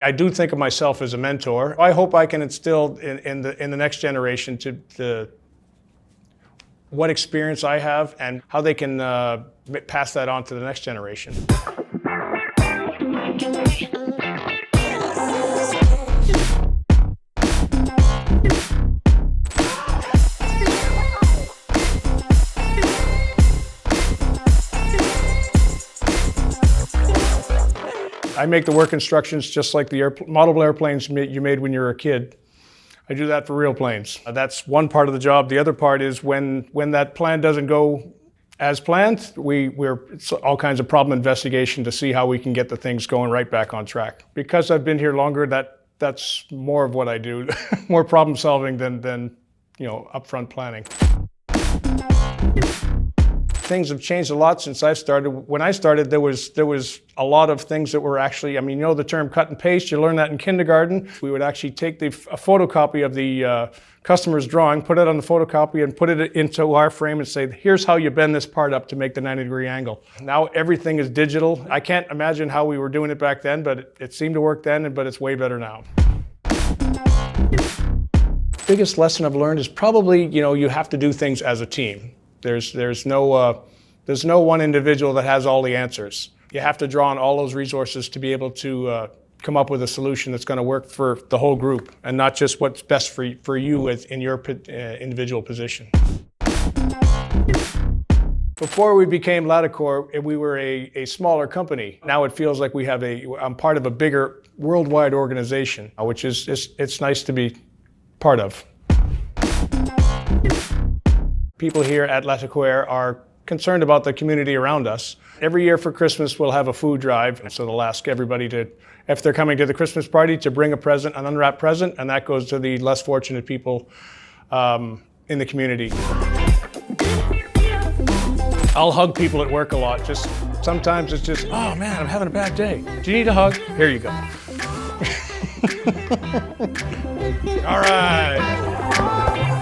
I do think of myself as a mentor. I hope I can instill in the next generation what experience I have and how they can pass that on to the next generation. I make the work instructions just like the model airplanes you made when you were a kid. I do that for real planes. That's one part of the job. The other part is when that plan doesn't go as planned, it's all kinds of problem investigation to see how we can get the things going right back on track. Because I've been here longer, that's more of what I do, more problem solving than upfront planning. Things have changed a lot since I started. When I started, there was a lot of things that were actually, the term cut and paste, you learn that in kindergarten. We would actually take a photocopy of the customer's drawing, put it on the photocopy and put it into our frame and say, here's how you bend this part up to make the 90-degree angle. Now everything is digital. I can't imagine how we were doing it back then, but it seemed to work then, but it's way better now. Biggest lesson I've learned is probably, you have to do things as a team. There's no one individual that has all the answers. You have to draw on all those resources to be able to come up with a solution that's going to work for the whole group and not just what's best for you in your individual position. Before we became Latecoere, we were a smaller company. Now it feels like I'm part of a bigger worldwide organization, which it's nice to be part of. People here at Latecoere are concerned about the community around us. Every year for Christmas, we'll have a food drive. So they'll ask everybody if they're coming to the Christmas party, to bring a present, an unwrapped present, and that goes to the less fortunate people in the community. I'll hug people at work a lot. Sometimes it's just, oh man, I'm having a bad day. Do you need a hug? Here you go. All right.